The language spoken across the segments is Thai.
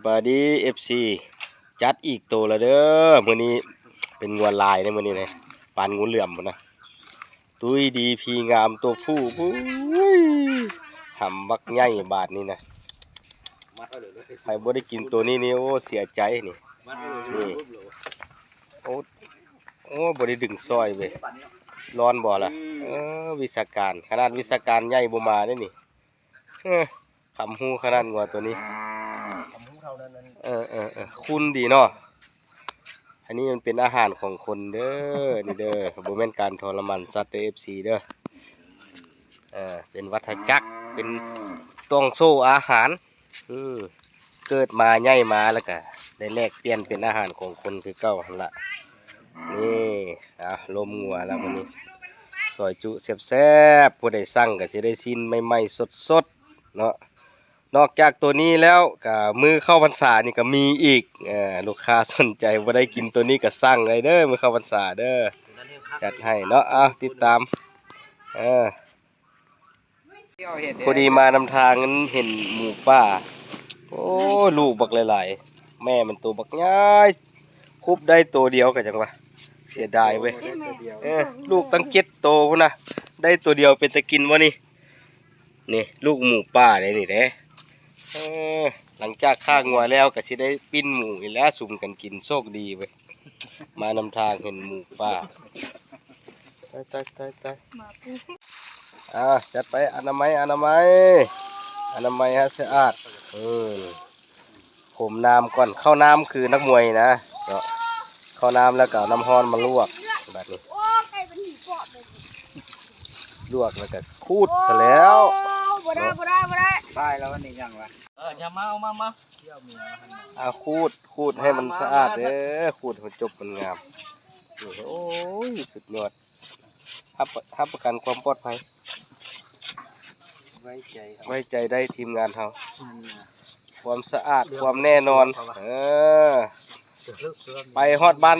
บายดีFC จัดอีกตัวละเด้อมื้อนี้เป็นงัวลายในมื้อนี้นะปานงูเหลื่อมพุ่นนะตุ้ยดีพีงามตัวผู้ปุ้ยหำบักใหญ่บาทนี่นะใครบ่ได้กินตัวนี้นี่โอ้เสียใจนี่โอ้บ่ได้ดึงซอยเว้ยร้อนบ่ล่ะวิชาการขนาดวิชาการใหญ่บ่มาเด้นี่ขำหูขนาดงัวตัวนี้คุณดีเนาะอันนี้มันเป็นอาหารของคนเด้อนี่เด้อบ่แม่นการทรมานสัตว์เด้อ FC เด้อเป็นวัฏจักรเป็นต้องโซ่อาหารเกิดมาใหญ่มาแล้วก็ได้แลกเปลี่ยนเป็นอาหารของคนคือเก่าหั่นล่ะนี่ลมงัวแล้ววันนี้ซอยจุแซ่บๆผู้ใดสั่งก็สิได้ชิ้นใหม่ๆสดๆเนาะนอกจากตัวนี้แล้วก็มือเข้าพรรษานี่ก็มีอีกลูกค้าสนใจว่าได้กินตัวนี้ก็สั่งเลยเด้อมือเข้าพรรษาเด้อจัดให้เนาะติดตามพอดีมานำทางนั้นเห็นหมูป่าโอ้ลูกบักหลายๆแม่มันตัวบักง่ายคุบได้ตัวเดียวกันจังวะเสียดายเว้ยลูกตั้ง7 โตพุ่นนะได้ตัวเดียวเป็นตะกินวะนี่ลูกหมูป่าเลยนี่เด้หลังจากฆ่างัวแล้วก็สิได้ปิ้นหมูอีกแล้วสุ่มกันกินโชคดีเว้ยมานำทางเห็นหมูป่าตายจัดไปอนามัยให้สะอาดผมน้ำก่อนเข้าน้ำคือนักมวยนะเนาะเข้าน้ำแล้วก็น้ำร้อนมาลวกแบบนี้ลวกแล้วก็คูดเสร็จแล้วบ่ได้ตายแล้วนี่ยังวะอย่ามาเอามาเที่ยวเมียคูดให้มันสะอาดเด้อคูดให้จบมันงามโอ้ยสุดยอดรับประกันความปลอดภัยไว้ใจได้ทีมงานเขาความสะอาดความแน่นอนไปฮอดบ้าน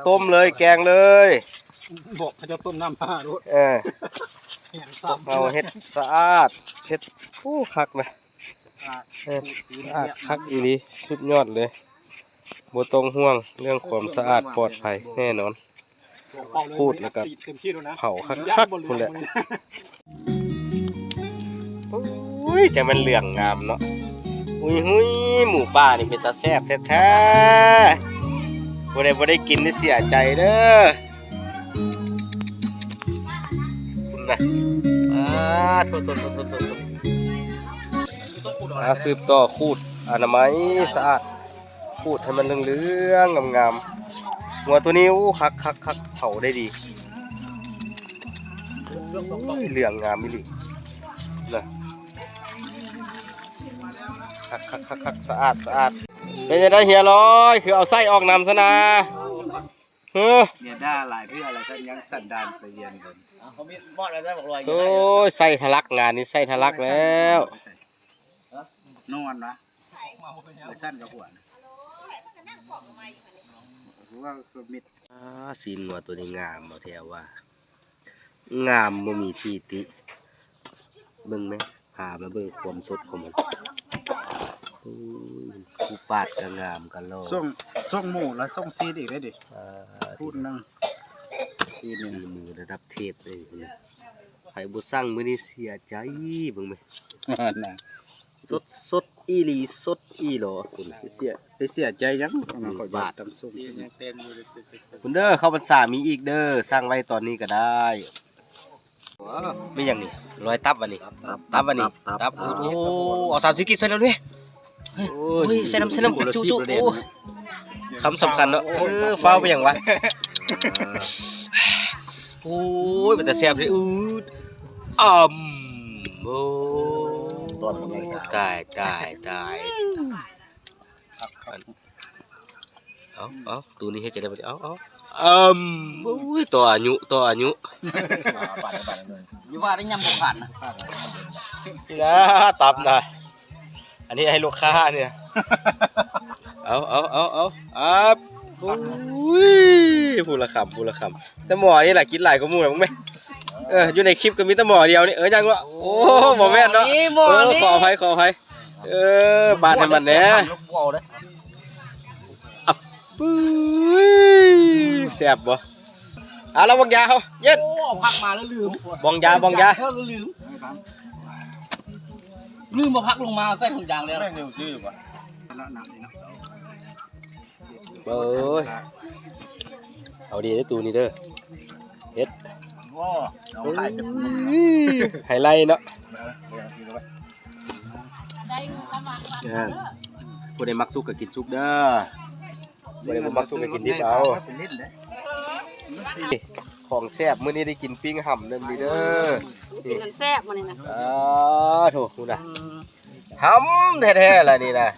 ต้มเลยแกงเลยบอกเขาจะต้มน้ำผ้ารถเอาเฮ็ดสะอาดเฮ็ดคักนะสะอาดคักอีหลีสุดยอดเลยบ่ต้องห่วงเรื่องความสะอาดปลอดภัยแน่นอนพูดแล้วก็เผาคักๆพุ่นแหละอุ้ยจะมันเหลืองงามเนาะหุยหมูป่านี่เป็นตาแซ่บแท้ๆบ่ได้กินนี่เสียใจเด้อคุณนะโทษสืบต่อคูดอนามัยสะอาดคูดให้มันเหลืองๆงามๆหัวตัวนี้คักเผาได้ดีเหลืองงามมิลินะคักสะอาดเป็นจะได้เฮียร้อยคือเอาไส้ออกนำซะนะเนี่ยได้หลายเพื่ออะไรท่านยังสันดานไปเรียนกันเขามีบอดอะไรได้บอกลอยโอ้ยไส้ทะลักงานนี้ไส้ทะลักแล้วนอนนะไปสั้นกับหัวว่าคือมิดสีนหัวตัวนี้งามบ่แถวว่างามบ่มีที่ติเบิ่งไหมพามาเบิ่งความสดของมันคู่ปาดก็งามกันโลส่งหมูแล้วส่งซีดอีกได้ดิพูดนั่งซีดมือระดับเทพเลยใครบ่สั่งมื้อนี้เสียใจเบิ่งไหมสดอีหลีสดอีหรอคุณเสียใจยังบาทคุณเด้อเข้าพรรษามีอีกเด้อสร้างไว้ตอนนี้ก็ได้ไม่อย่างนี้รอยตับวันนี้ตับวันนี้ตับโอ้เอา30 กิโลใส่แล้วด้วยโอ้ยใส่น้ำจุคำสำคัญเนาะฟ้าวไปอย่างวะโอ้ยมันจะแซ่บเลยโอ้ตายเอาตัวนี้ให้จะได้ไปเอาโอ้ยตัวอายุอยู่ว่าได้ยำบุกขันนะนี่นะตับนะอันนี้ให้ลูกค้าเนี่ยเอาโอ้ยพูดละคำแต่หมอนี่แหละกินหลายกว่าหมูนะมึงไหมอยู่ในคลิปก็มีแต่หมอเดียวนี่ยังวะโอ้หมอแม่นเนาะขออภัย ปาดให้มันแหน่ปุ้ยแซ่บบ่เอาแล้วบองยาเขาเย็ด โอ้พักมาแล้วลืม บองยาลืมมาพักลงมาใส่ถุงยางแล้วแม่งเร็วซื้ออยู่ป่ะแล้วหนักเลยนะ เอ้ยเอาดีได้ตูนี่เด้อเฮ็ด ว้าเอาขายจะ ไฮไลท์เนาะผู้ใดมักสุกก็กินสุกเด้อผู้ใดบ่มักสุกก็กินดิบเอาของแซ่บมื้อนี้ได้กินปิ้งห่ำเด้อนี่เด้อ กินกันแซ่บมานี่นะ โถคุณน่ะห่ำแท้ๆล่ะนี่นะ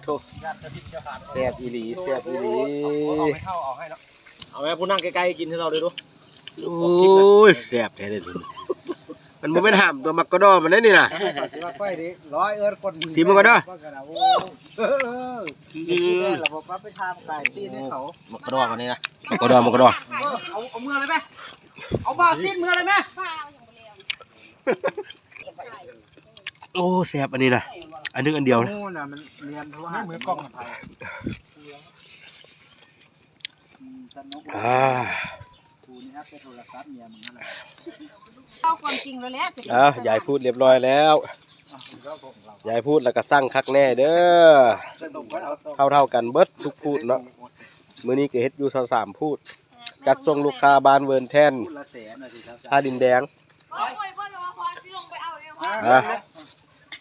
โถแซ่บอีหลีแซ่บอีหลี เอาแม่ผู้นั่งใกล้ๆกินให้เราด้วยดู โอ้ยแซ่บแท้เลยทีมันบ่แม่นห่ำตัวมักกะดอมันได้นี่น่ะ สิว่าค่อยดิร้อยคน สิมันก็เด้อ ระบบรับไปทำไก่ที่ให้เขามักกระดอกันนี่นะ มักกะดอ เอาเมื่อเลยไหมเอาบ้าสิ้นเมื่อเลยไหม โอ้แซ่บอันนี้น่ะอันนึงอันเดียวนะ โอ้น่ะมันเรียนเพราะว่ามือกล้องมันไทย ทูนี่ครับเป็นโทรศัพท์เมียมึงอะไร เข้าความจริงแล้วแหละจะ ยายพูดเรียบร้อยแล้วยายพูดแล้วก็สั่งคักแน่เด้อเท่ากันเบิดทุกพูดเนาะมื้อนี้ก็เฮ็ดอยู่23พูดจัดส่งลูกค้าบ้านเวิร์นแทนท่าดินแดง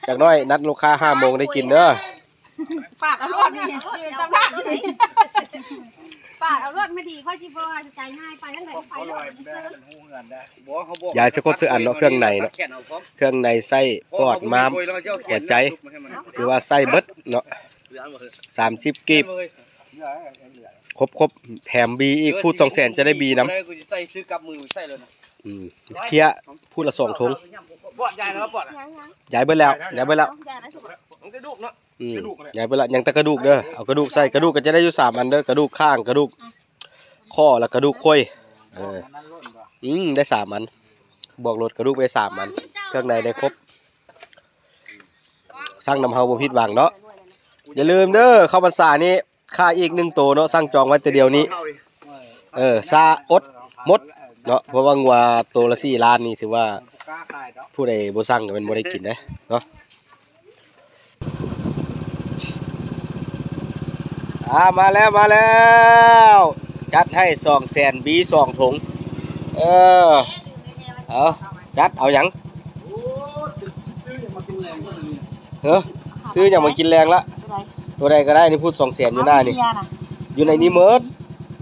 จากน้อยนัดลูกค้า5 โมงได้กินเด้อ ปาดเอารวดนี่ยืนตำราปาดเอารวดไม่ดีค่อยจีบว่าใจง่ายไปทั้งไหนไปแล้ว ยายสะกดซื้ออันเนาะเครื่องในเนาะเครื่องในไส้ปอดม้ามหัวใจถือว่าไส้เบิดเนาะ30กีบครบแถมบีอีกพูด200,000จะได้บีนำใส่ซื้อกับมือใส่เลยนะ เคลียร์พูดละ2 ถุง ปอดใหญ่แล้วปอด ยายเบิดแล้วยายเบิดแล้ว มันกระดูกเนาะ ยายเบิดแล้วยังแต่กระดูกเด้อเอากระดูกใส่กระดูกก็จะได้อยู่3 อันเด้อกระดูกข้างกระดูกข้อแล้วกระดูกค่อยได้3 อันบอกรถกระดูกไป3 อันเครื่องในได้ครบสั่งนำเฮาบ่ผิดหวังเนาะอย่าลืมเด้อเข้าพรรษานี้ค่าอีก1 ตัวเนาะสั่งจองไว้แต่เดียวนี้ซาอดหมดเนาะเพราะว่างัวตัวละ4 ล้านนี่ถือว่าผู้ใดบ่สั่งก็เป็นบ่ได้กินเนาะมาแล้วจัดให้200,000บี2 ถุงเอาจัดเอาหยังซื้ออย่างมากินแรงละตัวใดก็ได้นี่พูด200,000อยู่หน้านี่อยู่ในนี้เมิด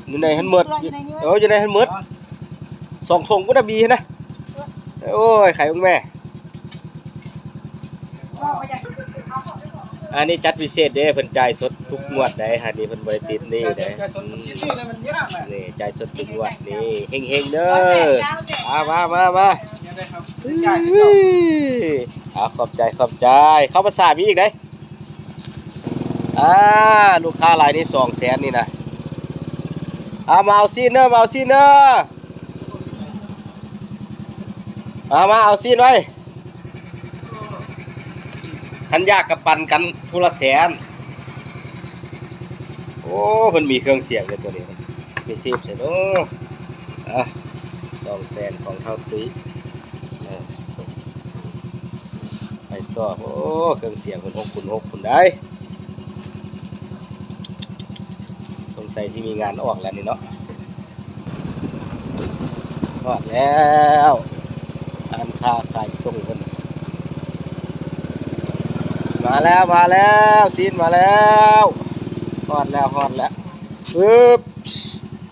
อยู่ในหันเมิดอยู่ในหันเมิด2 ถุงก็ได้บีนะโอ้ยไข่ของแม่อันนี้จัดพิเศษเด้เพิ่นจ่ายสดทุกงวดได้ฮะนี่เพิ่นบ่ได้ติดนี่เด้นี่จ่ายสดทุกงวดนี่เฮงๆเด้อมาขอบใจเข้าภาษามีอีกได้ลูกค้ารายนี้200,000นี่นะมาเอาซีนเนอร์มาเอาซีนไว้ทันยากกับปันกันผู้ละ100,000โอ้เพิ่นมีเครื่องเสียงเลยตัวนี้มีซีฟใส่เนาะ200,000ของเท่าตุ้ยไปต่อโอ้เครื่องเสียงเพิ่น6x6พุ่นได้สงสัยสิมีงานออกแล้วนี่เนาะออกแล้วการค้าขายส่งเพิ่นมาแล้วซีนมาแล้วฮอดแล้วปึ๊บ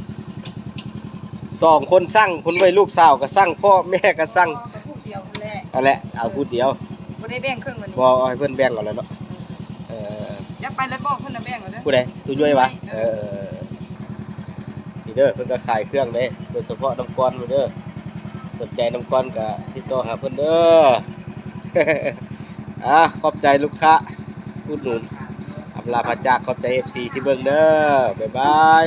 2 คนสั่งคนไว้ลูกสาวก็สั่งพ่อแม่ก็สั่งนั่นแหละเอาพูดเดียวบ่ได้แบ่งครึ่งวันนี้บ่เอาให้เพิ่นแบ่งเอาแล้วเนาะอยากไปแล้วบอกเพิ่นน่ะแบ่งเอาเด้อผู้ใดตู้ย่อยวะนี่เด้อเพิ่นก็ขายเครื่องเด้โดยเฉพาะน้ำก้อนเด้อสนใจน้ำก้อนก็ติดต่อหาเพิ่นเด้อขอบใจลูกค้าอุดหนุนอำลาพระจากขอบใจ FC ที่เบิ่งเด้อบ๊ายบาย